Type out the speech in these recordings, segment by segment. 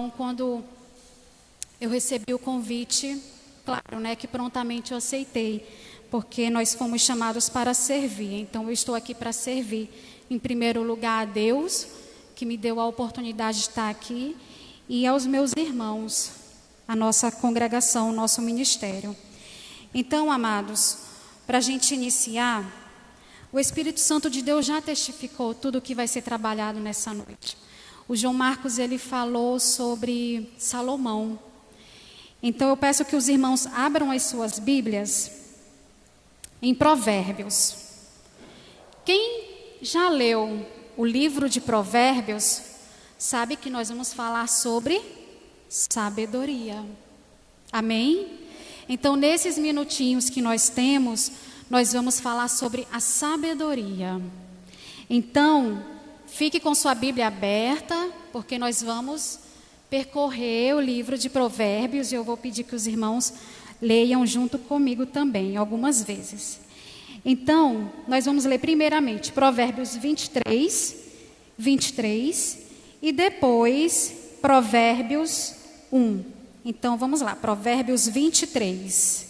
Quando eu recebi o convite, claro, né, que prontamente eu aceitei, porque nós fomos chamados para servir. Então, eu estou aqui para servir, em primeiro lugar, a Deus, que me deu a oportunidade de estar aqui, e aos meus irmãos, a nossa congregação, o nosso ministério. Então, amados, para a gente iniciar, o Espírito Santo de Deus já testificou tudo o que vai ser trabalhado nessa noite. O João Marcos, ele falou sobre Salomão. Então, eu peço que os irmãos abram as suas Bíblias em Provérbios. Quem já leu o livro de Provérbios, sabe que nós vamos falar sobre sabedoria. Amém? Então, nesses minutinhos que nós temos, nós vamos falar sobre a sabedoria. Então, fique com sua Bíblia aberta, porque nós vamos percorrer o livro de Provérbios e eu vou pedir que os irmãos leiam junto comigo também, algumas vezes. Então, nós vamos ler primeiramente Provérbios 23 e depois Provérbios 1. Então, vamos lá, Provérbios 23.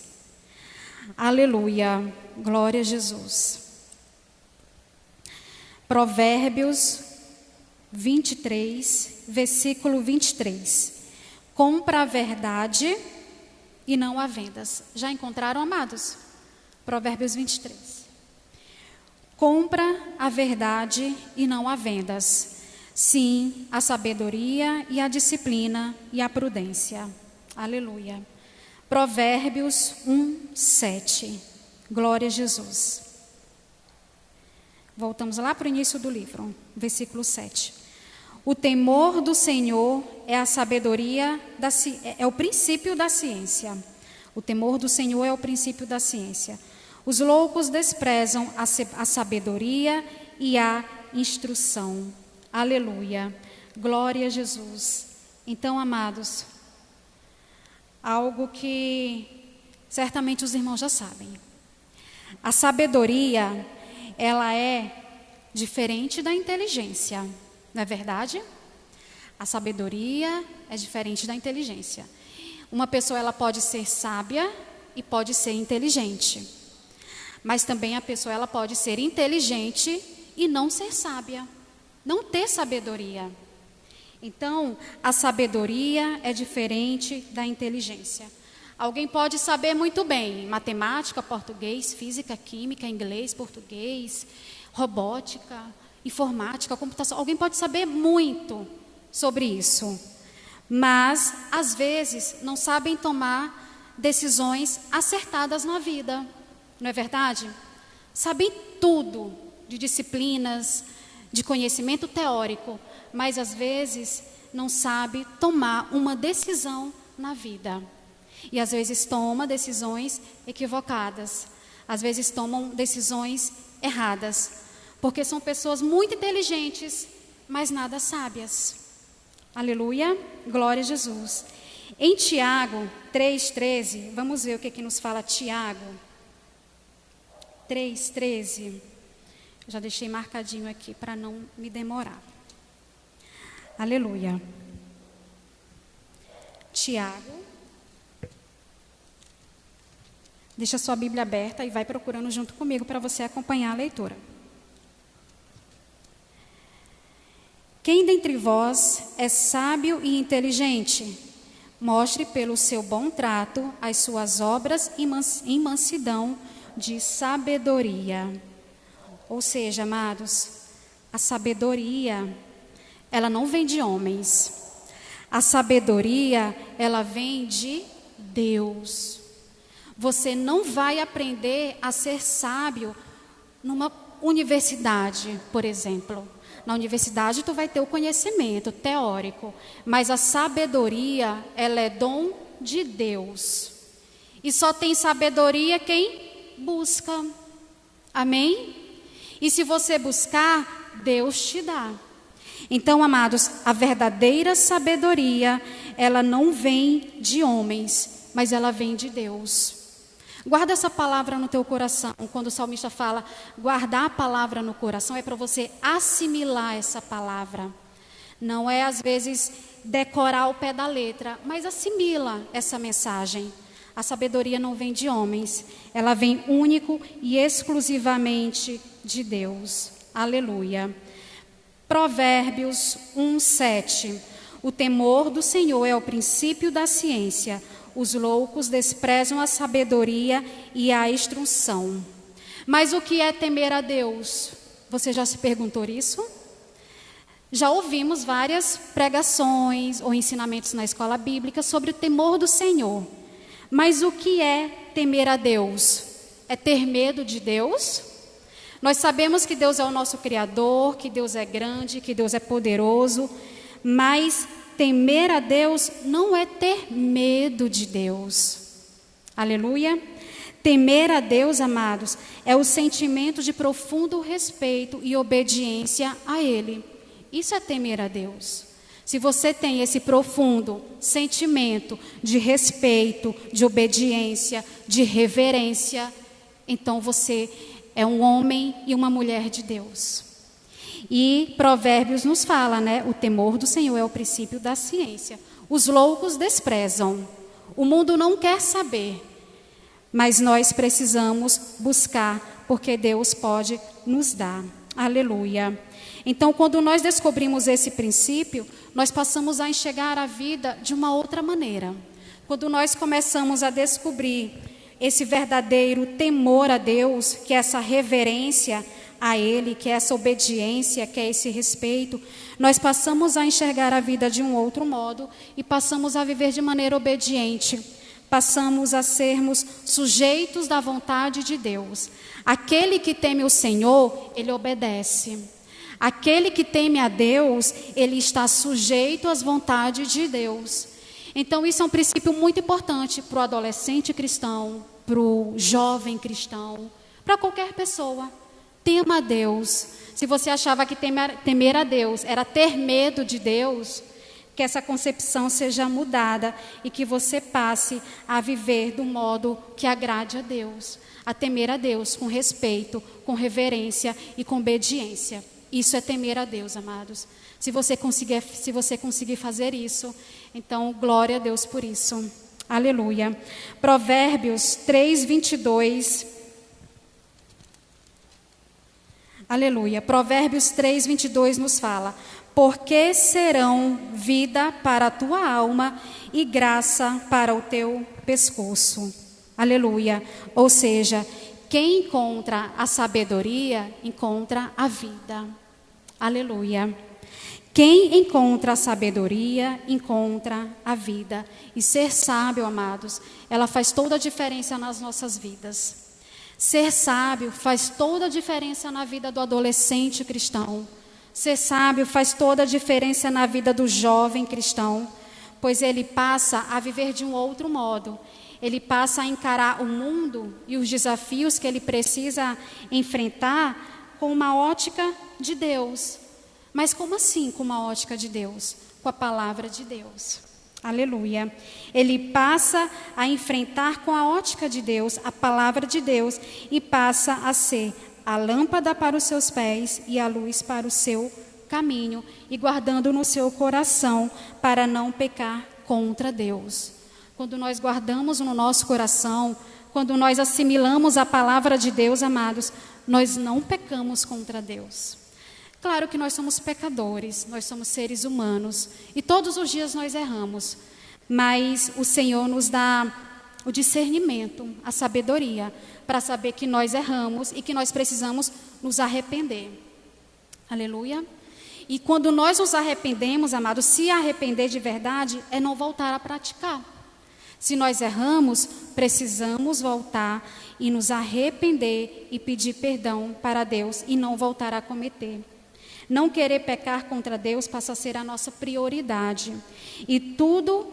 Aleluia, glória a Jesus. Provérbios 23, versículo 23. Compra a verdade e não há vendas. Já encontraram, amados? Provérbios 23. Compra a verdade e não há vendas. Sim, a sabedoria e a disciplina e a prudência. Aleluia. Provérbios 1, 7. Glória a Jesus. Voltamos lá para o início do livro, versículo 7. O temor do Senhor é a sabedoria, é o princípio da ciência. O temor do Senhor é o princípio da ciência. Os loucos desprezam a sabedoria e a instrução. Aleluia. Glória a Jesus. Então, amados, algo que certamente os irmãos já sabem. A sabedoria, ela é diferente da inteligência, não é verdade? A sabedoria é diferente da inteligência. Uma pessoa, ela pode ser sábia e pode ser inteligente. Mas também a pessoa, ela pode ser inteligente e não ser sábia, não ter sabedoria. Então, a sabedoria é diferente da inteligência. Alguém pode saber muito bem matemática, português, física, química, inglês, português, robótica, informática, computação. Alguém pode saber muito sobre isso, mas às vezes não sabem tomar decisões acertadas na vida, não é verdade? Sabem tudo de disciplinas, de conhecimento teórico, mas às vezes não sabe tomar uma decisão na vida. E às vezes toma decisões equivocadas, às vezes tomam decisões erradas, porque são pessoas muito inteligentes, mas nada sábias. Aleluia, glória a Jesus. Em Tiago 3,13, vamos ver o que nos fala Tiago 3,13. Já deixei marcadinho aqui para não me demorar. Aleluia. Tiago. Deixa sua Bíblia aberta e vai procurando junto comigo para você acompanhar a leitura. Quem dentre vós é sábio e inteligente? Mostre pelo seu bom trato as suas obras em mansidão de sabedoria. Ou seja, amados, a sabedoria, ela não vem de homens. A sabedoria, ela vem de Deus. Você não vai aprender a ser sábio numa universidade, por exemplo. Na universidade, tu vai ter o conhecimento teórico, mas a sabedoria, ela é dom de Deus. E só tem sabedoria quem busca. Amém? E se você buscar, Deus te dá. Então, amados, a verdadeira sabedoria, ela não vem de homens, mas ela vem de Deus. Guarda essa palavra no teu coração. Quando o salmista fala guardar a palavra no coração, é para você assimilar essa palavra. Não é às vezes decorar ao pé da letra, mas assimila essa mensagem. A sabedoria não vem de homens, ela vem único e exclusivamente de Deus. Aleluia. Provérbios 1:7. O temor do Senhor é o princípio da ciência. Os loucos desprezam a sabedoria e a instrução. Mas o que é temer a Deus? Você já se perguntou isso? Já ouvimos várias pregações ou ensinamentos na escola bíblica sobre o temor do Senhor. Mas o que é temer a Deus? É ter medo de Deus? Nós sabemos que Deus é o nosso Criador, que Deus é grande, que Deus é poderoso, mas temer a Deus não é ter medo de Deus. Aleluia. Temer a Deus, amados, é o sentimento de profundo respeito e obediência a Ele. Isso é temer a Deus. Se você tem esse profundo sentimento de respeito, de obediência, de reverência, então você é um homem e uma mulher de Deus. E Provérbios nos fala, né? O temor do Senhor é o princípio da ciência. Os loucos desprezam. O mundo não quer saber. Mas nós precisamos buscar, porque Deus pode nos dar. Aleluia. Então, quando nós descobrimos esse princípio, nós passamos a enxergar a vida de uma outra maneira. Quando nós começamos a descobrir esse verdadeiro temor a Deus, que é essa reverência a Ele, que é essa obediência, que é esse respeito, nós passamos a enxergar a vida de um outro modo e passamos a viver de maneira obediente. Passamos a sermos sujeitos da vontade de Deus. Aquele que teme o Senhor, ele obedece. Aquele que teme a Deus, ele está sujeito às vontades de Deus. Então, isso é um princípio muito importante para o adolescente cristão, para o jovem cristão, para qualquer pessoa. Tema a Deus. Se você achava que temer a Deus era ter medo de Deus, que essa concepção seja mudada e que você passe a viver do modo que agrade a Deus, a temer a Deus com respeito, com reverência e com obediência. Isso é temer a Deus, amados. Se você conseguir fazer isso, então glória a Deus por isso. Aleluia. Provérbios 3:22. Aleluia. Provérbios 3:22 nos fala: porque serão vida para a tua alma e graça para o teu pescoço. Aleluia. Ou seja, quem encontra a sabedoria, encontra a vida. Aleluia. Quem encontra a sabedoria, encontra a vida. E ser sábio, amados, ela faz toda a diferença nas nossas vidas. Ser sábio faz toda a diferença na vida do adolescente cristão. Ser sábio faz toda a diferença na vida do jovem cristão, pois ele passa a viver de um outro modo. Ele passa a encarar o mundo e os desafios que ele precisa enfrentar com uma ótica de Deus. Mas como assim com uma ótica de Deus? Com a palavra de Deus. Aleluia. Ele passa a enfrentar com a ótica de Deus, a palavra de Deus, e passa a ser a lâmpada para os seus pés e a luz para o seu caminho, e guardando no seu coração para não pecar contra Deus. Quando nós guardamos no nosso coração, quando nós assimilamos a palavra de Deus, amados, nós não pecamos contra Deus. Claro que nós somos pecadores, nós somos seres humanos e todos os dias nós erramos, mas o Senhor nos dá o discernimento, a sabedoria, para saber que nós erramos e que nós precisamos nos arrepender. Aleluia. E quando nós nos arrependemos, amados, se arrepender de verdade é não voltar a praticar. Se nós erramos, precisamos voltar e nos arrepender e pedir perdão para Deus e não voltar a cometer. Não querer pecar contra Deus passa a ser a nossa prioridade. E tudo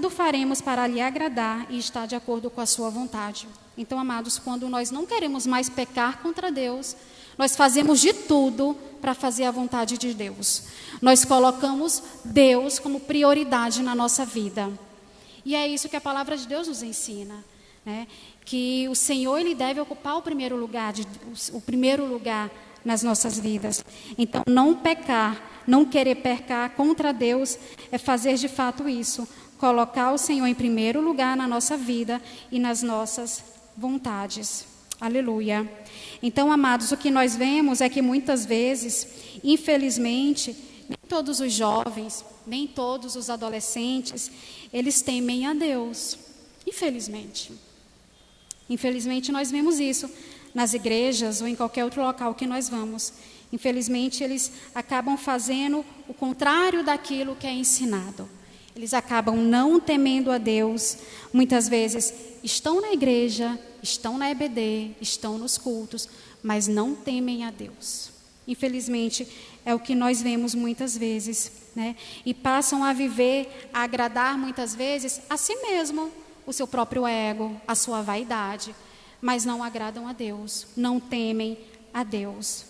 faremos para lhe agradar e estar de acordo com a sua vontade. Então, amados, quando nós não queremos mais pecar contra Deus, nós fazemos de tudo para fazer a vontade de Deus. Nós colocamos Deus como prioridade na nossa vida. E é isso que a palavra de Deus nos ensina, né? Que o Senhor, ele deve ocupar o primeiro lugar nas nossas vidas. Então, não pecar, não querer pecar contra Deus é fazer de fato isso, colocar o Senhor em primeiro lugar na nossa vida e nas nossas vontades. Aleluia. Então, amados, o que nós vemos é que muitas vezes, infelizmente, nem todos os jovens, nem todos os adolescentes, eles temem a Deus. Infelizmente. Infelizmente, nós vemos isso nas igrejas ou em qualquer outro local que nós vamos. Infelizmente, eles acabam fazendo o contrário daquilo que é ensinado. Eles acabam não temendo a Deus. Muitas vezes estão na igreja, estão na EBD, estão nos cultos, mas não temem a Deus. Infelizmente, é o que nós vemos muitas vezes, né? E passam a viver, a agradar muitas vezes a si mesmo, o seu próprio ego, a sua vaidade, mas não agradam a Deus, não temem a Deus.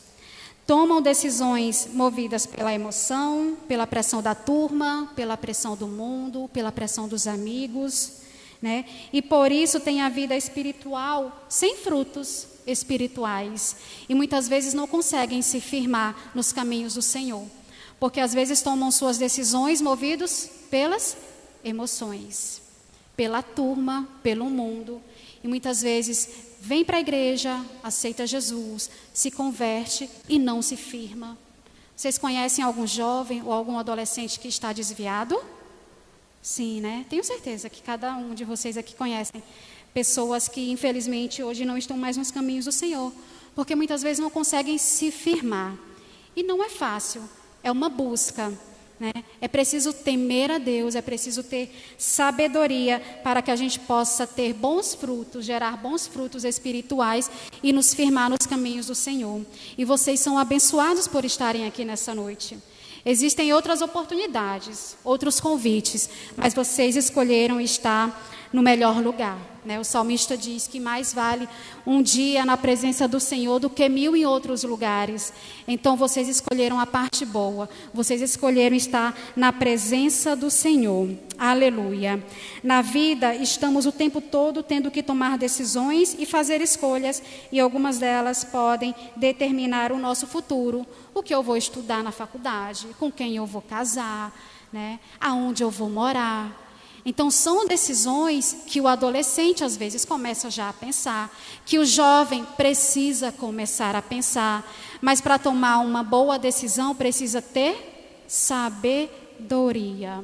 Tomam decisões movidas pela emoção, pela pressão da turma, pela pressão do mundo, pela pressão dos amigos, né? E por isso tem a vida espiritual sem frutos espirituais. E muitas vezes não conseguem se firmar nos caminhos do Senhor. Porque às vezes tomam suas decisões movidos pelas emoções, pela turma, pelo mundo. E muitas vezes vem para a igreja, aceita Jesus, se converte e não se firma. Vocês conhecem algum jovem ou algum adolescente que está desviado? Sim, né? Tenho certeza que cada um de vocês aqui conhecem pessoas que infelizmente hoje não estão mais nos caminhos do Senhor, porque muitas vezes não conseguem se firmar. E não é fácil, é uma busca, né? É preciso temer a Deus, é preciso ter sabedoria para que a gente possa ter bons frutos, gerar bons frutos espirituais e nos firmar nos caminhos do Senhor. E vocês são abençoados por estarem aqui nessa noite. Existem outras oportunidades, outros convites, mas vocês escolheram estar no melhor lugar, né? O salmista diz que mais vale um dia na presença do Senhor do que 1000 em outros lugares. Então vocês escolheram a parte boa, vocês escolheram estar na presença do Senhor. Aleluia. Na vida estamos o tempo todo tendo que tomar decisões e fazer escolhas, e algumas delas podem determinar o nosso futuro. O que eu vou estudar na faculdade, com quem eu vou casar, né? Aonde eu vou morar. Então, são decisões que o adolescente, às vezes, começa já a pensar, que o jovem precisa começar a pensar, mas para tomar uma boa decisão, precisa ter sabedoria.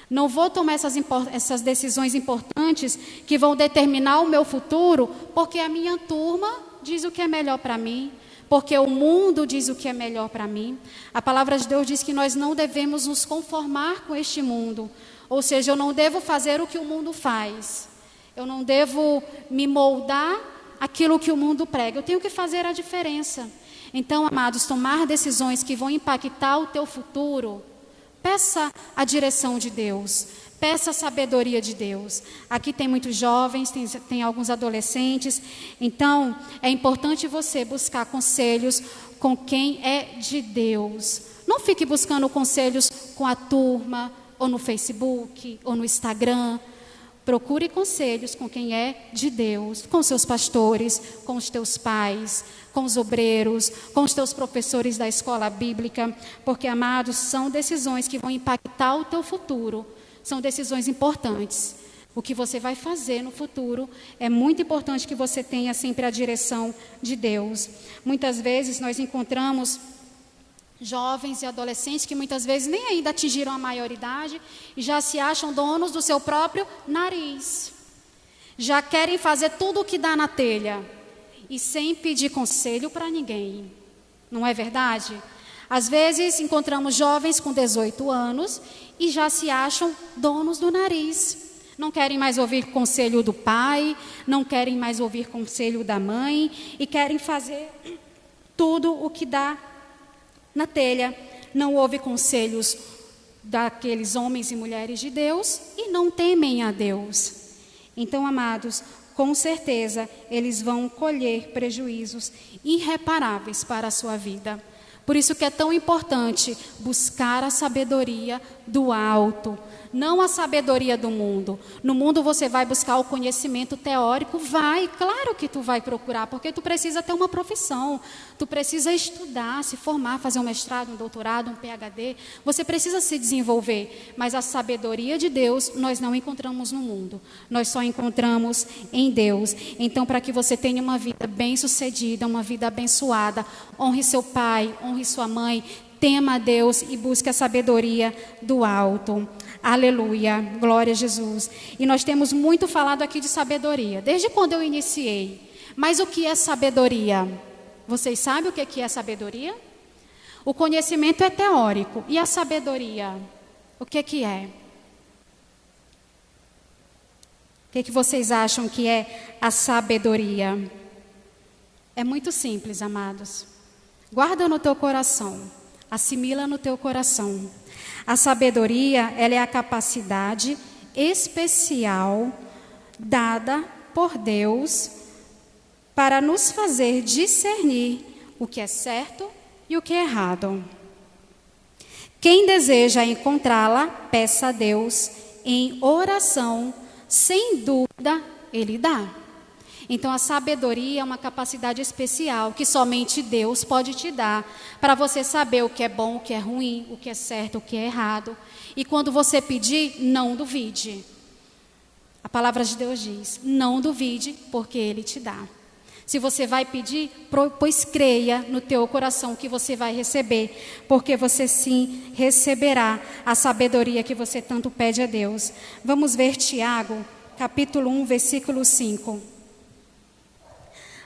Não vou tomar essas decisões importantes que vão determinar o meu futuro, porque a minha turma diz o que é melhor para mim, porque o mundo diz o que é melhor para mim. A palavra de Deus diz que nós não devemos nos conformar com este mundo. Ou seja, eu não devo fazer o que o mundo faz. Eu não devo me moldar aquilo que o mundo prega. Eu tenho que fazer a diferença. Então, amados, tomar decisões que vão impactar o teu futuro, peça a direção de Deus. Peça a sabedoria de Deus. Aqui tem muitos jovens, tem alguns adolescentes. Então, é importante você buscar conselhos com quem é de Deus. Não fique buscando conselhos com a turma, ou no Facebook, ou no Instagram. Procure conselhos com quem é de Deus, com seus pastores, com os teus pais, com os obreiros, com os teus professores da escola bíblica, porque, amados, são decisões que vão impactar o teu futuro, são decisões importantes. O que você vai fazer no futuro é muito importante que você tenha sempre a direção de Deus. Muitas vezes nós encontramos jovens e adolescentes que muitas vezes nem ainda atingiram a maioridade e já se acham donos do seu próprio nariz. Já querem fazer tudo o que dá na telha e sem pedir conselho para ninguém. Não é verdade? Às vezes encontramos jovens com 18 anos e já se acham donos do nariz. Não querem mais ouvir conselho do pai, não querem mais ouvir conselho da mãe e querem fazer tudo o que dá na telha. Não ouve conselhos daqueles homens e mulheres de Deus e não temem a Deus. Então, amados, com certeza eles vão colher prejuízos irreparáveis para a sua vida. Por isso que é tão importante buscar a sabedoria do alto, não a sabedoria do mundo. No mundo você vai buscar o conhecimento teórico? Vai, claro que tu vai procurar, porque tu precisa ter uma profissão, tu precisa estudar, se formar, fazer um mestrado, um doutorado, um PhD, você precisa se desenvolver, mas a sabedoria de Deus nós não encontramos no mundo, nós só encontramos em Deus. Então, para que você tenha uma vida bem-sucedida, uma vida abençoada, honre seu pai, honre sua mãe, tema a Deus e busque a sabedoria do alto. Aleluia, glória a Jesus. E nós temos muito falado aqui de sabedoria, desde quando eu iniciei. Mas o que é sabedoria? Vocês sabem o que é sabedoria? O conhecimento é teórico. E a sabedoria? O que é? O que vocês acham que é a sabedoria? É muito simples, amados. Guarda no teu coração. Assimila no teu coração. A sabedoria, ela é a capacidade especial dada por Deus para nos fazer discernir o que é certo e o que é errado. Quem deseja encontrá-la, peça a Deus em oração, sem dúvida, Ele dá. Então, a sabedoria é uma capacidade especial que somente Deus pode te dar para você saber o que é bom, o que é ruim, o que é certo, o que é errado. E quando você pedir, não duvide. A palavra de Deus diz, não duvide, porque Ele te dá. Se você vai pedir, pois creia no teu coração que você vai receber, porque você sim receberá a sabedoria que você tanto pede a Deus. Vamos ver Tiago, capítulo 1, versículo 5.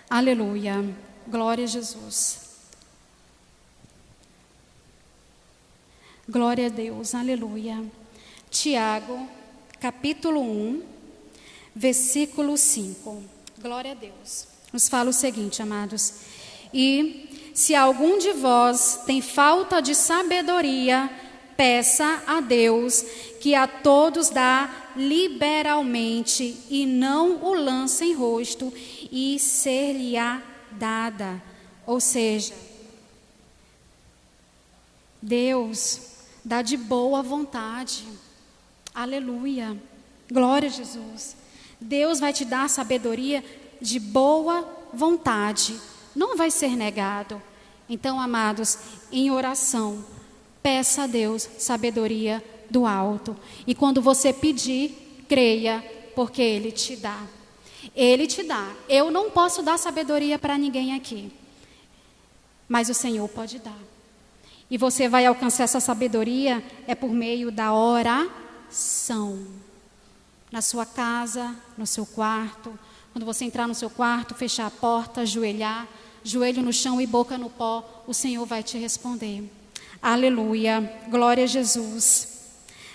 Aleluia, glória a Jesus. Glória a Deus, aleluia. Tiago, capítulo 1, versículo 5. Glória a Deus. Nos fala o seguinte, amados. E se algum de vós tem falta de sabedoria, peça a Deus, que a todos dá liberalmente, e não o lança em rosto, e ser-lhe-á dada. Ou seja, Deus dá de boa vontade. Aleluia. Glória a Jesus. Deus vai te dar sabedoria de boa vontade. Não vai ser negado. Então, amados, em oração, peça a Deus sabedoria do alto. E quando você pedir, creia, porque Ele te dá. Ele te dá. Eu não posso dar sabedoria para ninguém aqui, mas o Senhor pode dar. E você vai alcançar essa sabedoria por meio da oração. Na sua casa, no seu quarto. Quando você entrar no seu quarto, fechar a porta, ajoelhar, joelho no chão e boca no pó, o Senhor vai te responder. Aleluia, glória a Jesus.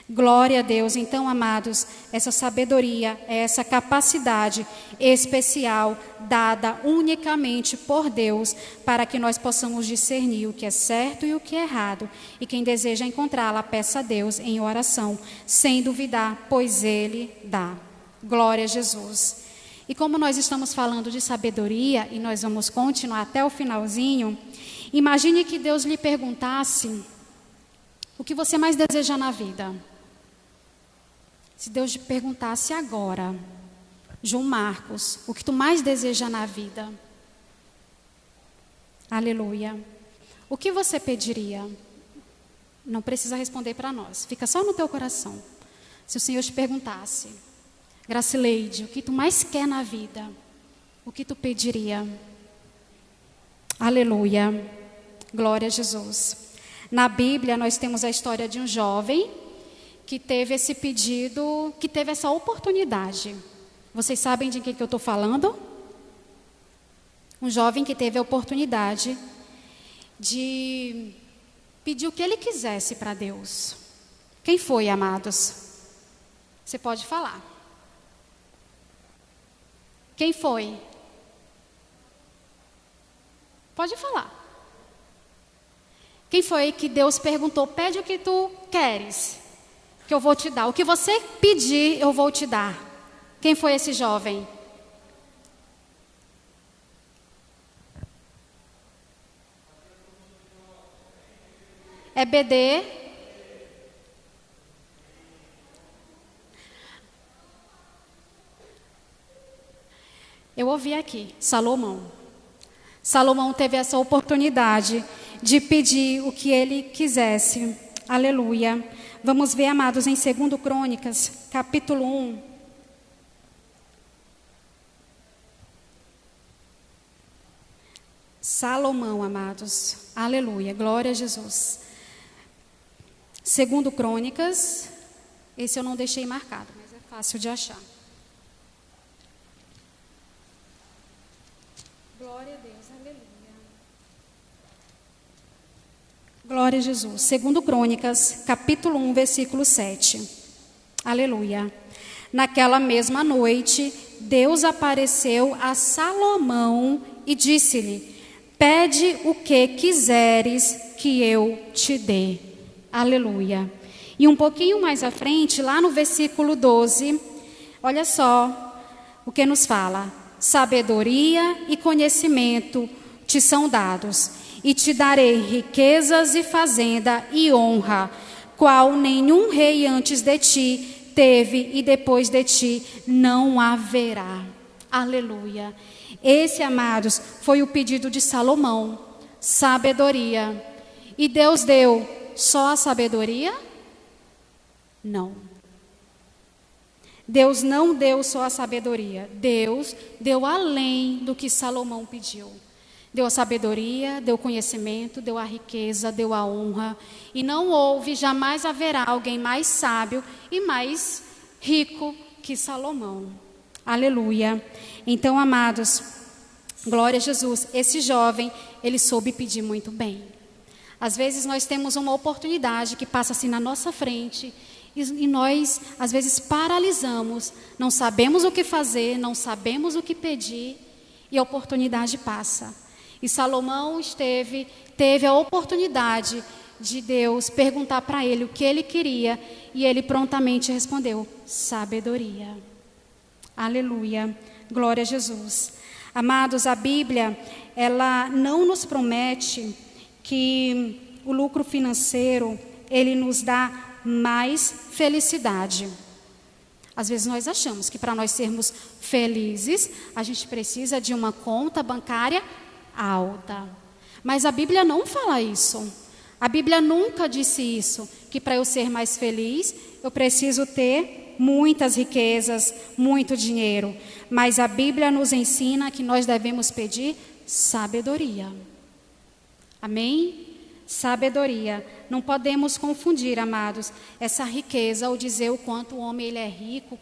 Glória a Deus. Então, amados, essa sabedoria é essa capacidade especial dada unicamente por Deus para que nós possamos discernir o que é certo e o que é errado. E quem deseja encontrá-la, peça a Deus em oração, sem duvidar, pois Ele dá. Glória a Jesus. E como nós estamos falando de sabedoria, e nós vamos continuar até o finalzinho, imagine que Deus lhe perguntasse o que você mais deseja na vida. Se Deus te perguntasse agora, João Marcos, o que tu mais deseja na vida? Aleluia. O que você pediria? Não precisa responder para nós, fica só no teu coração. Se o Senhor te perguntasse, Gracileide, o que tu mais quer na vida? O que tu pediria? Aleluia. Glória a Jesus. Na Bíblia nós temos a história de um jovem que teve esse pedido, que teve essa oportunidade. Vocês sabem de quem que eu estou falando? Um jovem que teve a oportunidade de pedir o que ele quisesse para Deus. Quem foi, amados? Você pode falar. Quem foi? Pode falar. Quem foi que Deus perguntou, pede o que tu queres, que eu vou te dar. O que você pedir, eu vou te dar. Quem foi esse jovem? É BD? Eu ouvi aqui, Salomão. Salomão teve essa oportunidade de pedir o que ele quisesse. Aleluia. Vamos ver, amados, em 2 Crônicas, capítulo 1. Salomão, amados. Aleluia. Glória a Jesus. 2 Crônicas. Esse eu não deixei marcado, mas é fácil de achar. Glória a Deus. Aleluia. Glória a Jesus. 2 Crônicas, capítulo 1, versículo 7. Aleluia. Naquela mesma noite, Deus apareceu a Salomão e disse-lhe: pede o que quiseres que eu te dê. Aleluia. E um pouquinho mais à frente, lá no versículo 12, olha só o que nos fala: sabedoria e conhecimento te são dados, e te darei riquezas e fazenda e honra, qual nenhum rei antes de ti teve e depois de ti não haverá. Aleluia. Esse, amados, foi o pedido de Salomão, sabedoria. E Deus deu só a sabedoria? Não. Deus não deu só a sabedoria. Deus deu além do que Salomão pediu. Deu a sabedoria, deu o conhecimento, deu a riqueza, deu a honra. E não houve, jamais haverá alguém mais sábio e mais rico que Salomão. Aleluia. Então, amados, glória a Jesus. Esse jovem, ele soube pedir muito bem. Às vezes nós temos uma oportunidade que passa assim na nossa frente e nós, às vezes, paralisamos. Não sabemos o que fazer, não sabemos o que pedir e a oportunidade passa. E Salomão teve a oportunidade de Deus perguntar para ele o que ele queria e ele prontamente respondeu: sabedoria. Aleluia. Glória a Jesus. Amados, a Bíblia, ela não nos promete que o lucro financeiro, ele nos dá mais felicidade. Às vezes nós achamos que para nós sermos felizes, a gente precisa de uma conta bancária alta. Mas a Bíblia não fala isso. A Bíblia nunca disse isso, que para eu ser mais feliz, eu preciso ter muitas riquezas, muito dinheiro. Mas a Bíblia nos ensina que nós devemos pedir sabedoria. Amém? Sabedoria. Não podemos confundir, amados, essa riqueza ou dizer o quanto o homem ele é rico,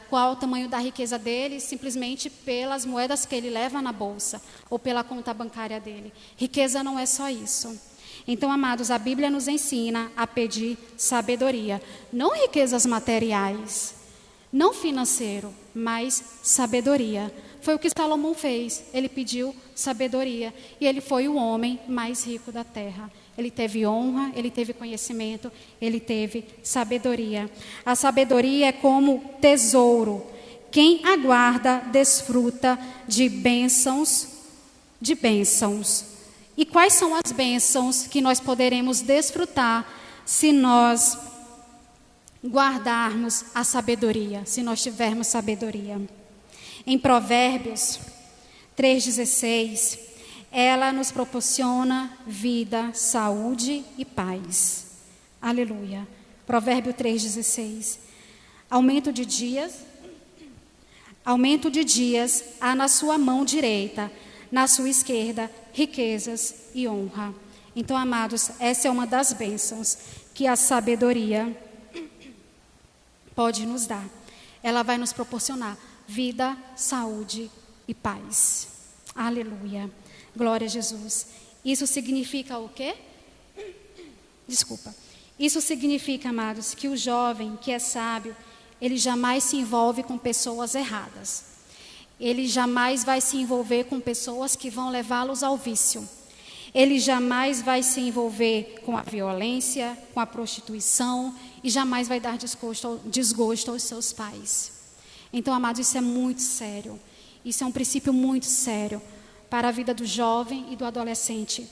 qual o tamanho da riqueza dele, simplesmente pelas moedas que ele leva na bolsa ou pela conta bancária dele. Riqueza não é só isso. Então, amados, a Bíblia nos ensina a pedir sabedoria. Não riquezas materiais, não financeiro, mas sabedoria. Foi o que Salomão fez. Ele pediu sabedoria. E ele foi o homem mais rico da terra. Ele teve honra, ele teve conhecimento, ele teve sabedoria. A sabedoria é como tesouro. Quem aguarda, desfruta de bênçãos, de bênçãos. E quais são as bênçãos que nós poderemos desfrutar se nós guardarmos a sabedoria, se nós tivermos sabedoria? Em Provérbios 3,16, ela nos proporciona vida, saúde e paz. Aleluia. Provérbio 3,16. Aumento de dias há na sua mão direita, na sua esquerda, riquezas e honra. Então, amados, essa é uma das bênçãos que a sabedoria pode nos dar. Ela vai nos proporcionar vida, saúde e paz. Aleluia. Glória a Jesus. Isso significa o quê? Isso significa, amados, que o jovem que é sábio, ele jamais se envolve com pessoas erradas. Ele jamais vai se envolver com pessoas que vão levá-los ao vício. Ele jamais vai se envolver com a violência, com a prostituição e jamais vai dar desgosto aos seus pais. Então, amados, isso é muito sério. Isso é um princípio muito sério para a vida do jovem e do adolescente.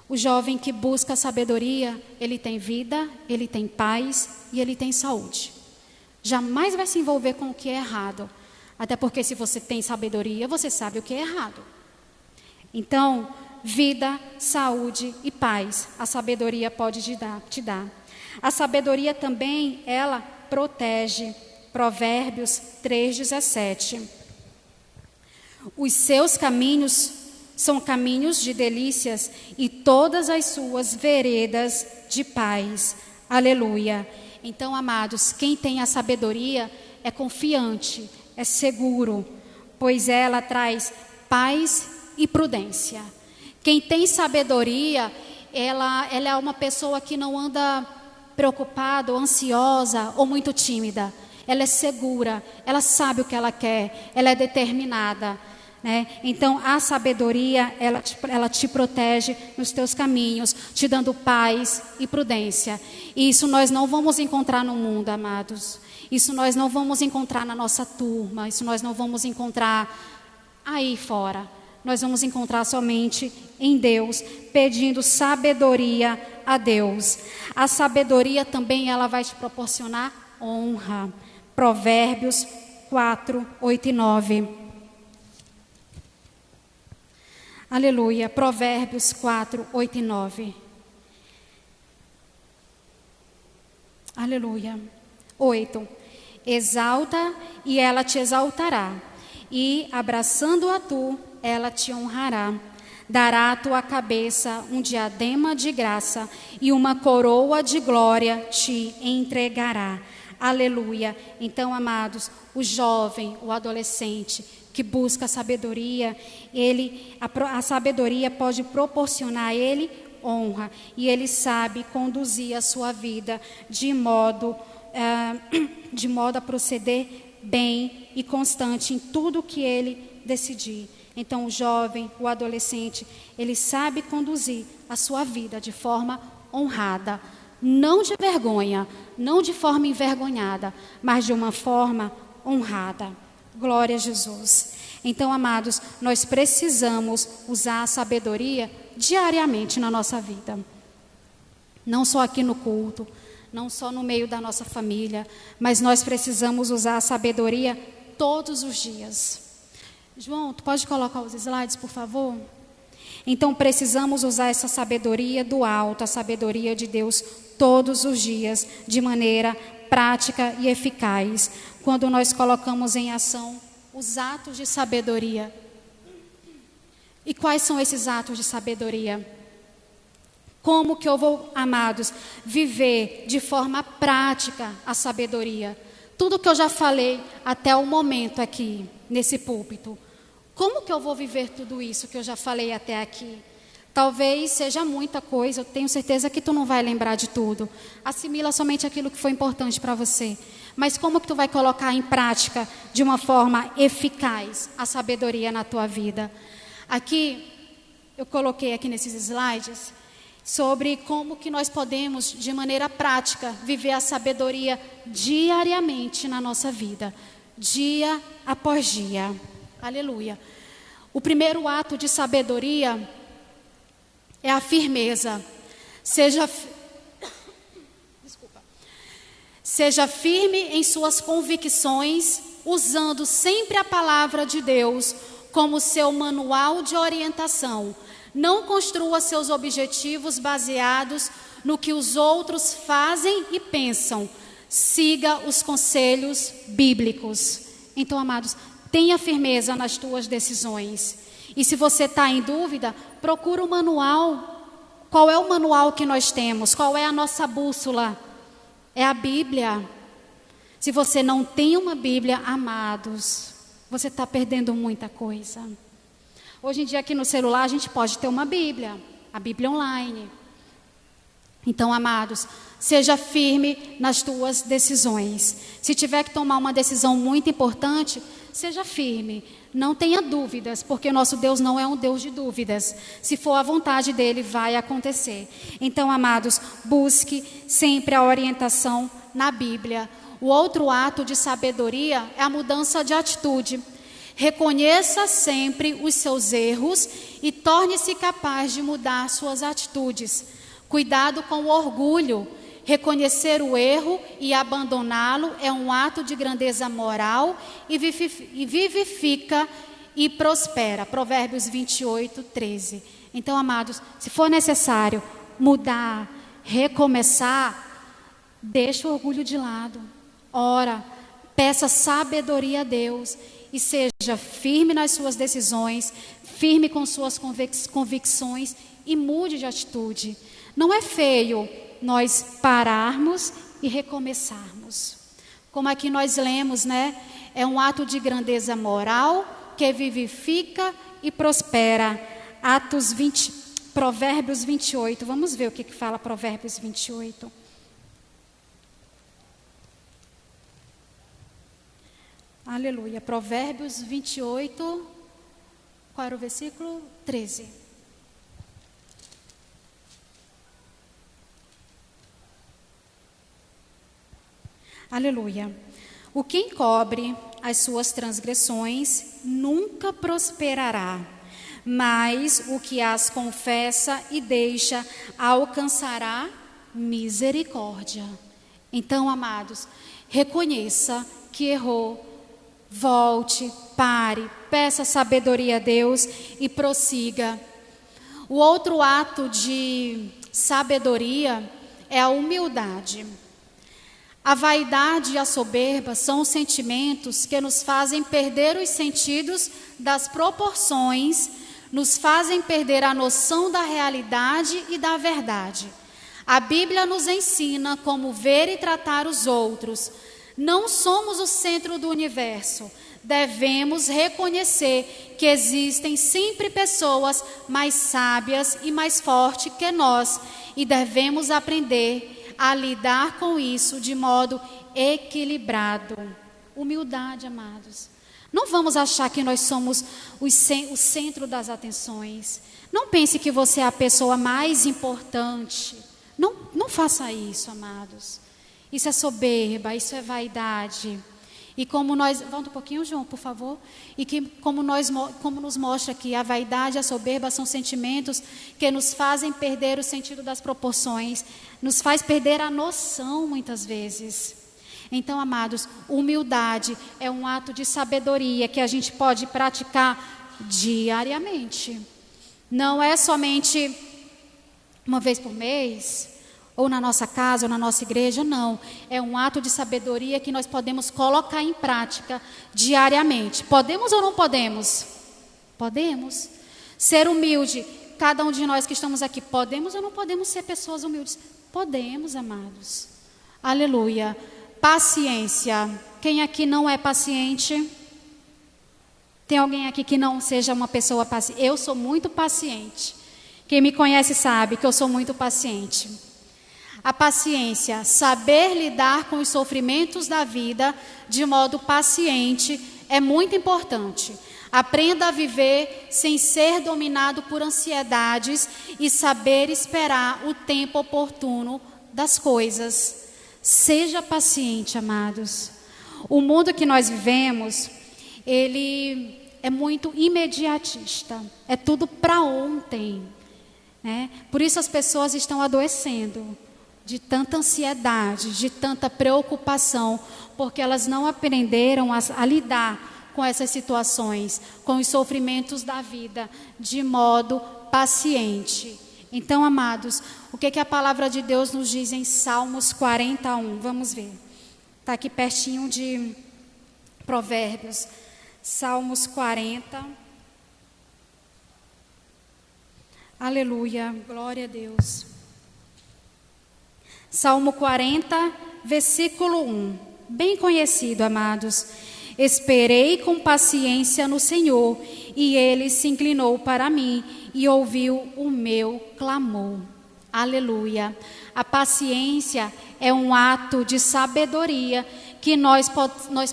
O jovem que busca sabedoria, ele tem vida, ele tem paz e ele tem saúde. Jamais vai se envolver com o que é errado. Até porque se você tem sabedoria, você sabe o que é errado. Então, vida, saúde e paz, a sabedoria pode te dar. A sabedoria também, ela protege. Provérbios 3:17. Os seus caminhos são caminhos de delícias e todas as suas veredas de paz. Aleluia. Então, amados, quem tem a sabedoria é confiante, é seguro, pois ela traz paz e prudência. Quem tem sabedoria, ela é uma pessoa que não anda preocupada, ou ansiosa ou muito tímida. Ela é segura, ela sabe o que ela quer, ela é determinada, né? Então, a sabedoria, ela te protege nos teus caminhos, te dando paz e prudência. E isso nós não vamos encontrar no mundo, amados. Isso nós não vamos encontrar na nossa turma, isso nós não vamos encontrar aí fora. Nós vamos encontrar somente em Deus, pedindo sabedoria a Deus. A sabedoria também, ela vai te proporcionar honra. Provérbios 4, 8 e 9. Aleluia. Provérbios 4, 8 e 9. Aleluia. 8. Exalta e ela te exaltará, e abraçando-a tu, ela te honrará. Dará à tua cabeça um diadema de graça e uma coroa de glória te entregará. Aleluia. Então, amados, o jovem, o adolescente que busca a sabedoria, a sabedoria pode proporcionar a ele honra, e ele sabe conduzir a sua vida de modo a proceder bem e constante em tudo que ele decidir. Então, o jovem, o adolescente, ele sabe conduzir a sua vida de forma honrada, não de vergonha, não de forma envergonhada, mas de uma forma honrada. Glória a Jesus. Então, amados, nós precisamos usar a sabedoria diariamente na nossa vida. Não só aqui no culto, não só no meio da nossa família, mas nós precisamos usar a sabedoria todos os dias. João, tu pode colocar os slides, por favor? Então, precisamos usar essa sabedoria do alto, a sabedoria de Deus, todos os dias, de maneira prática e eficaz, quando nós colocamos em ação os atos de sabedoria. E quais são esses atos de sabedoria? Como que eu vou, amados, viver de forma prática a sabedoria? Tudo que eu já falei até o momento aqui, nesse púlpito. Como que eu vou viver tudo isso que eu já falei até aqui? Talvez seja muita coisa, eu tenho certeza que tu não vai lembrar de tudo. Assimila somente aquilo que foi importante para você. Mas como que tu vai colocar em prática de uma forma eficaz a sabedoria na tua vida? Aqui, eu coloquei aqui nesses slides sobre como que nós podemos, de maneira prática, viver a sabedoria diariamente na nossa vida, dia após dia. Aleluia. O primeiro ato de sabedoria é a firmeza. Seja firme em suas convicções, usando sempre a palavra de Deus como seu manual de orientação. Não construa seus objetivos baseados no que os outros fazem e pensam. Siga os conselhos bíblicos. Então, amados, tenha firmeza nas tuas decisões. E se você está em dúvida, procura o manual. Qual é o manual que nós temos? Qual é a nossa bússola? É a Bíblia. Se você não tem uma Bíblia, amados, você está perdendo muita coisa. Hoje em dia aqui no celular a gente pode ter uma Bíblia, a Bíblia online. Então, amados, seja firme nas tuas decisões. Se tiver que tomar uma decisão muito importante, seja firme. Não tenha dúvidas, porque o nosso Deus não é um Deus de dúvidas. Se for a vontade dele, vai acontecer. Então, amados, busque sempre a orientação na Bíblia. O outro ato de sabedoria é a mudança de atitude. Reconheça sempre os seus erros e torne-se capaz de mudar suas atitudes. Cuidado com o orgulho. reconhecer o erro e abandoná-lo é um ato de grandeza moral e vivifica e prospera. Provérbios 28, 13. Então, amados, se for necessário mudar, recomeçar, deixa o orgulho de lado. Ora, peça sabedoria a Deus e seja firme nas suas decisões, firme com suas convicções e mude de atitude. Não é feio nós pararmos e recomeçarmos. Como aqui nós lemos, né? É um ato de grandeza moral que vivifica e prospera. Provérbios 28. Vamos ver o que fala Provérbios 28. Aleluia. Provérbios 28. Qual era o versículo? 13. Aleluia. O que encobre as suas transgressões nunca prosperará, mas o que as confessa e deixa alcançará misericórdia. Então, amados, reconheça que errou, volte, pare, peça sabedoria a Deus e prossiga. O outro ato de sabedoria é a humildade. A vaidade e a soberba são os sentimentos que nos fazem perder os sentidos das proporções, nos fazem perder a noção da realidade e da verdade. A Bíblia nos ensina como ver e tratar os outros. Não somos o centro do universo. Devemos reconhecer que existem sempre pessoas mais sábias e mais fortes que nós e devemos aprender a lidar com isso de modo equilibrado. Humildade, amados. Não vamos achar que nós somos o centro das atenções. Não pense que você é a pessoa mais importante. Não faça isso, amados. Isso é soberba, isso é vaidade. E como nós... Volta um pouquinho, João, por favor. E que como nos mostra que a vaidade e a soberba são sentimentos que nos fazem perder o sentido das proporções. Nos faz perder a noção, muitas vezes. Então, amados, humildade é um ato de sabedoria que a gente pode praticar diariamente. Não é somente uma vez por mês, ou na nossa casa, ou na nossa igreja, não. É um ato de sabedoria que nós podemos colocar em prática diariamente. Podemos ou não podemos? Podemos. Ser humilde, cada um de nós que estamos aqui, podemos ou não podemos ser pessoas humildes? Podemos, amados. Aleluia. Paciência. Quem aqui não é paciente? Tem alguém aqui que não seja uma pessoa paciente? Eu sou muito paciente. Quem me conhece sabe que eu sou muito paciente. A paciência, saber lidar com os sofrimentos da vida de modo paciente é muito importante. Aprenda a viver sem ser dominado por ansiedades e saber esperar o tempo oportuno das coisas. Seja paciente, amados. O mundo que nós vivemos, ele é muito imediatista. É tudo para ontem, né? Por isso as pessoas estão adoecendo de tanta ansiedade, de tanta preocupação, porque elas não aprenderam a lidar com essas situações, com os sofrimentos da vida, de modo paciente. Então, amados, o que a palavra de Deus nos diz em Salmos 41? Vamos ver. Está aqui pertinho de Provérbios. Salmos 40. Aleluia, glória a Deus. Salmo 40, versículo 1. Bem conhecido, amados. Esperei com paciência no Senhor, e Ele se inclinou para mim e ouviu o meu clamor. Aleluia. A paciência é um ato de sabedoria que nós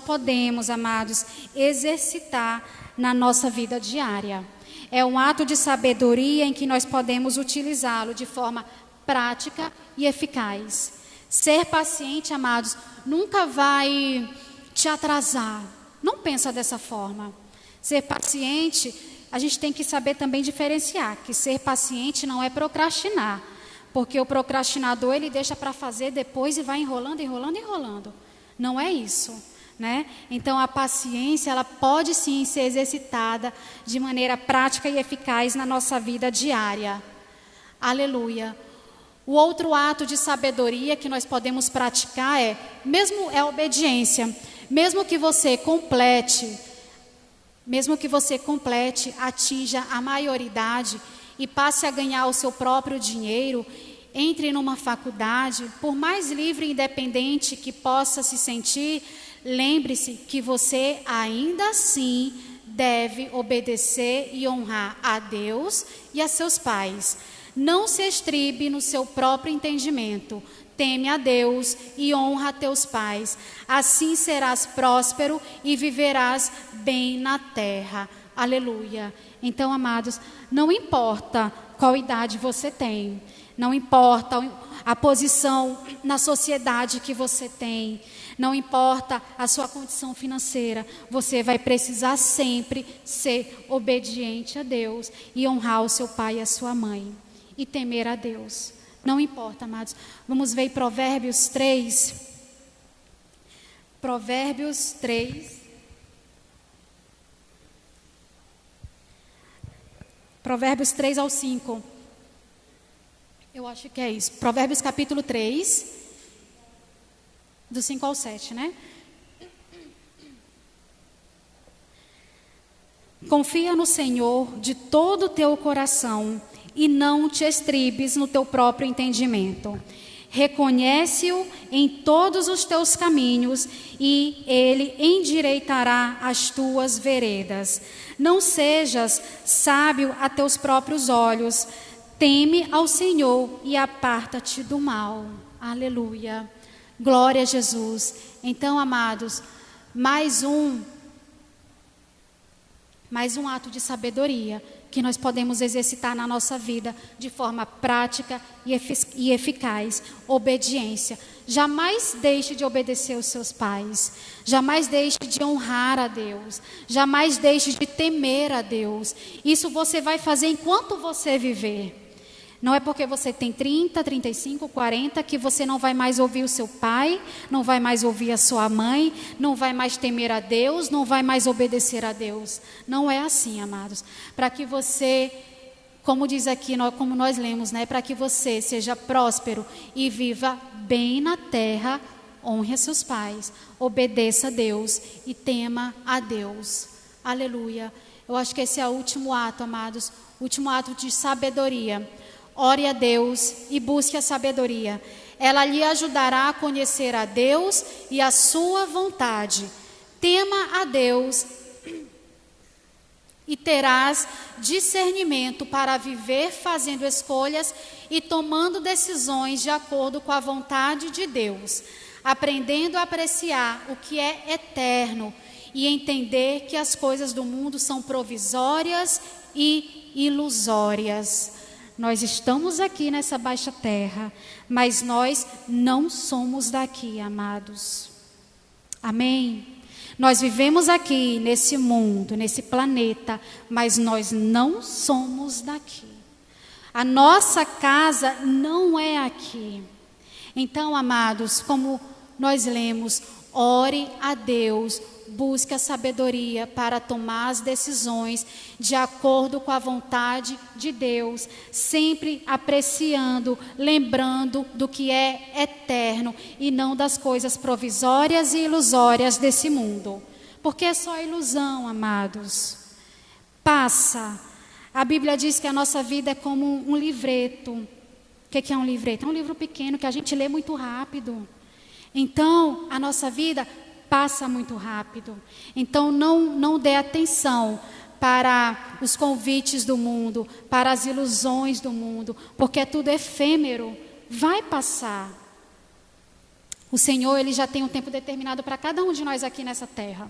podemos, amados, exercitar na nossa vida diária. É um ato de sabedoria em que nós podemos utilizá-lo de forma prática e eficaz. Ser paciente, amados, nunca vai te atrasar. Não pensa dessa forma. Ser paciente, a gente tem que saber também diferenciar que ser paciente não é procrastinar. Porque o procrastinador, ele deixa para fazer depois e vai enrolando, enrolando, enrolando. Não é isso, né? Então, a paciência, ela pode sim ser exercitada de maneira prática e eficaz na nossa vida diária. Aleluia. O outro ato de sabedoria que nós podemos praticar é a obediência. Mesmo que você complete, atinja a maioridade e passe a ganhar o seu próprio dinheiro, entre numa faculdade, por mais livre e independente que possa se sentir, lembre-se que você ainda assim deve obedecer e honrar a Deus e a seus pais. Não se estribe no seu próprio entendimento. Teme a Deus e honra a teus pais. Assim serás próspero e viverás bem na terra. Aleluia. Então, amados, não importa qual idade você tem, não importa a posição na sociedade que você tem, não importa a sua condição financeira, você vai precisar sempre ser obediente a Deus e honrar o seu pai e a sua mãe. E temer a Deus. Não importa, amados. Vamos ver Provérbios 3. Provérbios 3. Provérbios 3 ao 5. Eu acho que é isso. Provérbios capítulo 3, do 5 ao 7, né? Confia no Senhor de todo o teu coração e não te estribes no teu próprio entendimento. Reconhece-o em todos os teus caminhos e ele endireitará as tuas veredas. Não sejas sábio a teus próprios olhos. Teme ao Senhor e aparta-te do mal. Aleluia. Glória a Jesus. Então, amados, mais um ato de sabedoria que nós podemos exercitar na nossa vida de forma prática e eficaz. Obediência. Jamais deixe de obedecer aos seus pais. Jamais deixe de honrar a Deus. Jamais deixe de temer a Deus. Isso você vai fazer enquanto você viver. Não é porque você tem 30, 35, 40 que você não vai mais ouvir o seu pai, não vai mais ouvir a sua mãe, não vai mais temer a Deus, não vai mais obedecer a Deus. Não é assim, amados. Para que você, como diz aqui, como nós lemos, né? Para que você seja próspero e viva bem na terra, honre a seus pais, obedeça a Deus e tema a Deus. Aleluia. Eu acho que esse é o último ato, amados, o último ato de sabedoria. Ore a Deus e busque a sabedoria. Ela lhe ajudará a conhecer a Deus e a sua vontade. Tema a Deus e terás discernimento para viver fazendo escolhas e tomando decisões de acordo com a vontade de Deus, aprendendo a apreciar o que é eterno e entender que as coisas do mundo são provisórias e ilusórias. Nós estamos aqui nessa baixa terra, mas nós não somos daqui, amados. Amém? Nós vivemos aqui nesse mundo, nesse planeta, mas nós não somos daqui. A nossa casa não é aqui. Então, amados, como nós lemos, ore a Deus, busque a sabedoria para tomar as decisões de acordo com a vontade de Deus, sempre apreciando, lembrando do que é eterno e não das coisas provisórias e ilusórias desse mundo. Porque é só ilusão, amados. Passa. A Bíblia diz que a nossa vida é como um livreto. O que é um livreto? É um livro pequeno que a gente lê muito rápido. Então, a nossa vida passa muito rápido. Então, não dê atenção para os convites do mundo, para as ilusões do mundo, porque é tudo efêmero, vai passar. O Senhor, Ele já tem um tempo determinado para cada um de nós aqui nessa terra.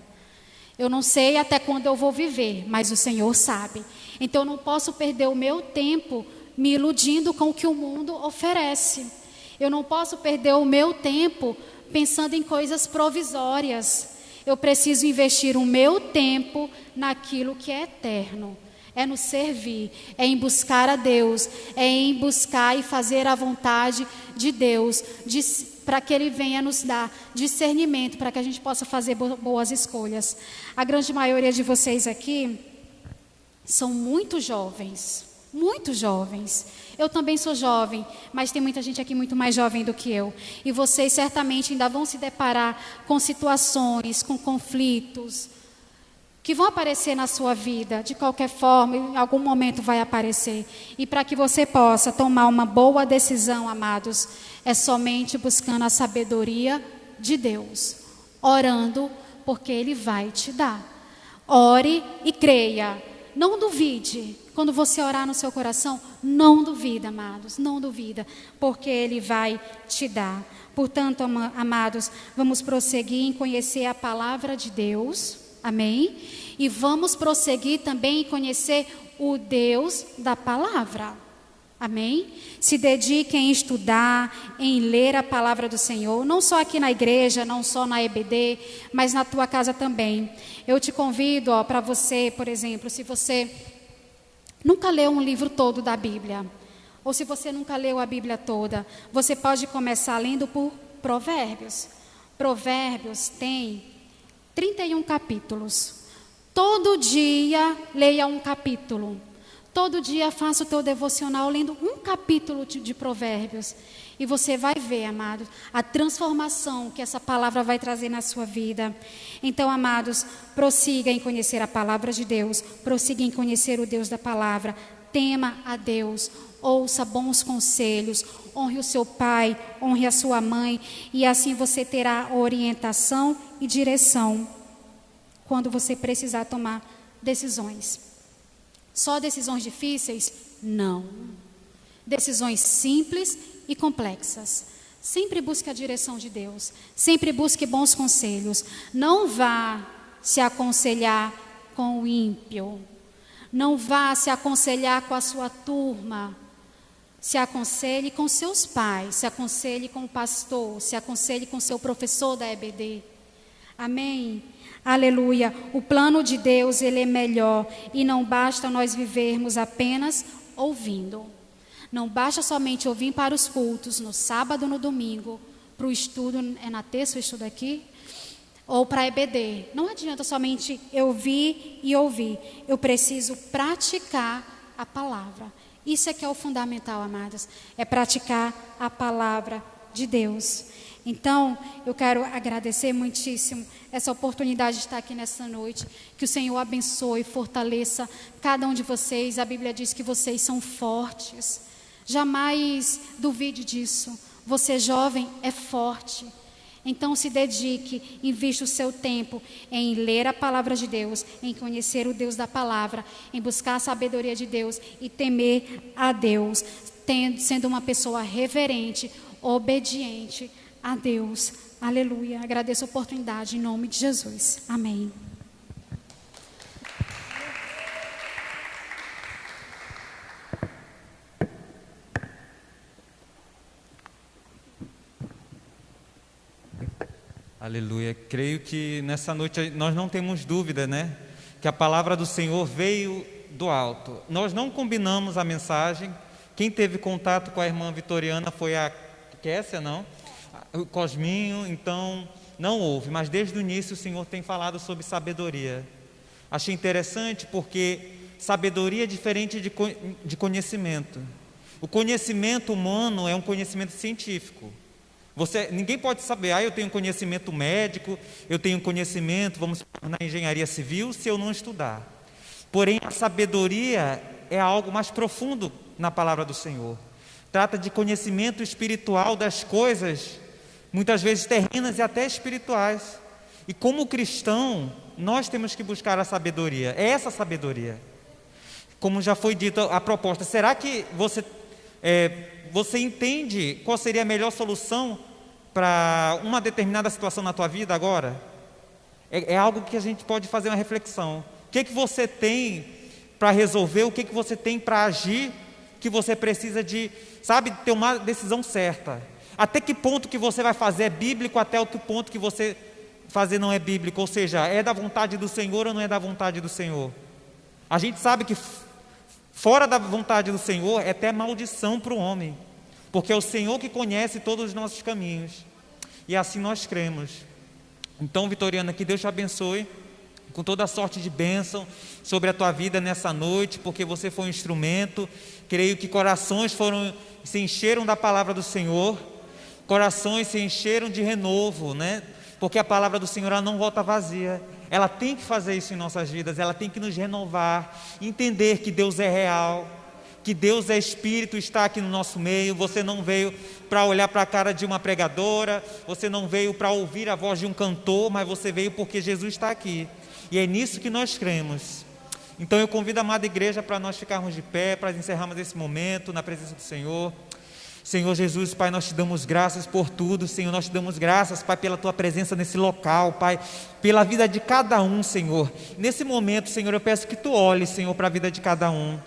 Eu não sei até quando eu vou viver, mas o Senhor sabe. Então, eu não posso perder o meu tempo me iludindo com o que o mundo oferece. Eu não posso perder o meu tempo pensando em coisas provisórias. Eu preciso investir o meu tempo naquilo que é eterno. é no servir, é em buscar a Deus, é em buscar e fazer a vontade de Deus, para que Ele venha nos dar discernimento, para que a gente possa fazer boas escolhas. A grande maioria de vocês aqui são muito jovens, muito jovens. Eu também sou jovem, mas tem muita gente aqui muito mais jovem do que eu. E vocês certamente ainda vão se deparar com situações, com conflitos, que vão aparecer na sua vida, de qualquer forma, em algum momento vai aparecer. E para que você possa tomar uma boa decisão, amados, é somente buscando a sabedoria de Deus, orando, porque Ele vai te dar. Ore e creia, não duvide. Quando você orar no seu coração, não duvida, amados, não duvida, porque Ele vai te dar. Portanto, amados, vamos prosseguir em conhecer a palavra de Deus. Amém? E vamos prosseguir também em conhecer o Deus da palavra. Amém? Se dedique em estudar, em ler a palavra do Senhor, não só aqui na igreja, não só na EBD, mas na tua casa também. Eu te convido, para você, por exemplo, se você nunca leu um livro todo da Bíblia, ou se você nunca leu a Bíblia toda, você pode começar lendo por Provérbios. Provérbios tem 31 capítulos. Todo dia leia um capítulo. Todo dia faça o teu devocional lendo um capítulo de Provérbios. E você vai ver, amados, a transformação que essa palavra vai trazer na sua vida. Então, amados, prossiga em conhecer a palavra de Deus. Prossiga em conhecer o Deus da palavra. Tema a Deus. Ouça bons conselhos. Honre o seu pai, honre a sua mãe. E assim você terá orientação e direção quando você precisar tomar decisões. Só decisões difíceis? Não. Decisões simples e complexas. Sempre busque a direção de Deus. Sempre busque bons conselhos. Não vá se aconselhar com o ímpio. Não vá se aconselhar com a sua turma. Se aconselhe com seus pais. Se aconselhe com o pastor. Se aconselhe com seu professor da EBD. Amém? Aleluia. O plano de Deus, ele é melhor. E não basta nós vivermos apenas ouvindo. Não basta somente ouvir para os cultos, no sábado, no domingo, para o estudo, é na terça o estudo aqui? Ou para a EBD. Não adianta somente eu ouvir e ouvir. Eu preciso praticar a palavra. Isso é que é o fundamental, amadas. É praticar a palavra de Deus. Então, eu quero agradecer muitíssimo essa oportunidade de estar aqui nessa noite. Que o Senhor abençoe e fortaleça cada um de vocês. A Bíblia diz que vocês são fortes. Jamais duvide disso. Você jovem é forte. Então se dedique, invista o seu tempo em ler a palavra de Deus, em conhecer o Deus da palavra, em buscar a sabedoria de Deus e temer a Deus, sendo uma pessoa reverente, obediente a Deus. Aleluia. Agradeço a oportunidade em nome de Jesus. Amém. Aleluia. Creio que nessa noite nós não temos dúvida, né? Que a palavra do Senhor veio do alto. Nós não combinamos a mensagem. Quem teve contato com a irmã Vitoriana foi a Kessia, não? O Cosminho, então não houve. Mas desde o início o Senhor tem falado sobre sabedoria. Achei interessante porque sabedoria é diferente de conhecimento. O conhecimento humano é um conhecimento científico. Ninguém pode saber, eu tenho conhecimento médico, eu tenho conhecimento, vamos na engenharia civil, se eu não estudar. Porém, a sabedoria é algo mais profundo na palavra do Senhor. Trata de conhecimento espiritual das coisas, muitas vezes terrenas e até espirituais. E como cristão, nós temos que buscar a sabedoria, é essa sabedoria. Como já foi dito a proposta, será que você entende qual seria a melhor solução para uma determinada situação na tua vida agora? É algo que a gente pode fazer uma reflexão. O que você tem para resolver? O que você tem para agir? Que você precisa de, ter uma decisão certa. Até que ponto que você vai fazer é bíblico, até que ponto que você fazer não é bíblico. Ou seja, é da vontade do Senhor ou não é da vontade do Senhor? A gente sabe que Fora da vontade do Senhor é até maldição para o homem, porque é o Senhor que conhece todos os nossos caminhos, e assim nós cremos. Então, Vitoriana, que Deus te abençoe com toda a sorte de bênção sobre a tua vida nessa noite, porque você foi um instrumento. Creio que corações se encheram da palavra do Senhor, corações se encheram de renovo, né? Porque a palavra do Senhor, ela não volta vazia, ela tem que fazer isso em nossas vidas, ela tem que nos renovar, entender que Deus é real, que Deus é Espírito, está aqui no nosso meio. Você não veio para olhar para a cara de uma pregadora, você não veio para ouvir a voz de um cantor, mas você veio porque Jesus está aqui, e é nisso que nós cremos. Então eu convido a amada igreja para nós ficarmos de pé, para encerrarmos esse momento na presença do Senhor. Senhor Jesus, Pai, nós te damos graças por tudo, Senhor, nós te damos graças, Pai, pela tua presença nesse local, Pai, pela vida de cada um, Senhor. Nesse momento, Senhor, eu peço que tu olhes, Senhor, para a vida de cada um.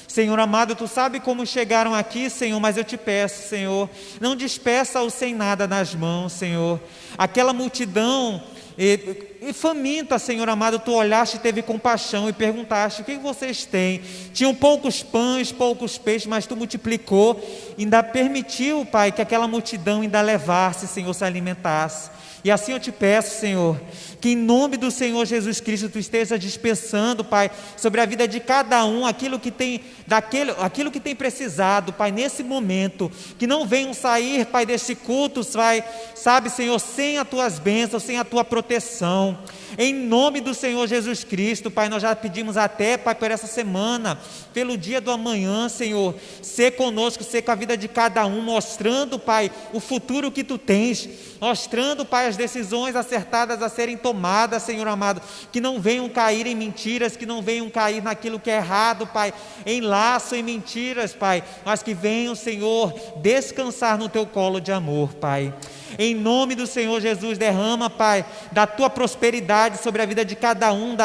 Senhor amado, tu sabe como chegaram aqui, Senhor, mas eu te peço, Senhor, não despeça-os sem nada nas mãos, Senhor. Aquela multidão e faminta, Senhor amado, tu olhaste e teve compaixão e perguntaste: o que vocês têm? Tinham poucos pães, poucos peixes, mas tu multiplicou, ainda permitiu, Pai, que aquela multidão ainda levasse, Senhor, se alimentasse. E assim eu te peço, Senhor, que em nome do Senhor Jesus Cristo tu esteja dispensando, Pai, sobre a vida de cada um, aquilo que tem precisado, Pai, nesse momento, que não venham sair, Pai, deste culto, Pai, sabe, Senhor, sem as tuas bênçãos, sem a tua proteção. Em nome do Senhor Jesus Cristo, Pai, nós já pedimos até, Pai, por essa semana, pelo dia do amanhã, Senhor, ser conosco, ser com a vida de cada um, mostrando, Pai, o futuro que tu tens, mostrando, Pai, as decisões acertadas a serem tomadas, Senhor amado, que não venham cair em mentiras, que não venham cair naquilo que é errado, Pai, em laço, em mentiras, Pai, mas que venham, Senhor, descansar no teu colo de amor, Pai. Em nome do Senhor Jesus, derrama, Pai, da tua prosperidade sobre a vida de cada um,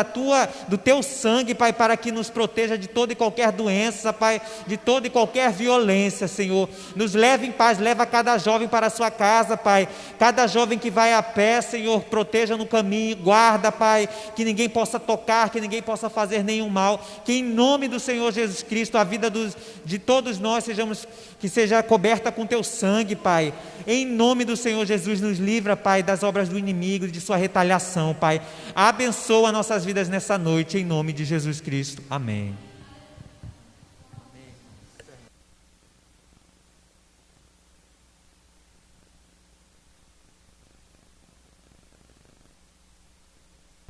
do teu sangue, Pai, para que nos proteja de toda e qualquer doença, Pai, de toda e qualquer violência, Senhor. Nos leve em paz, leva cada jovem para a sua casa, Pai. Cada jovem que vai a pé, Senhor, proteja no caminho, guarda, Pai, que ninguém possa tocar, que ninguém possa fazer nenhum mal. Que em nome do Senhor Jesus Cristo, a vida de todos nós que seja coberta com teu sangue, Pai. Em nome do Senhor Jesus, nos livra, Pai, das obras do inimigo, de sua retaliação, Pai. Abençoa nossas vidas nessa noite, em nome de Jesus Cristo. Amém.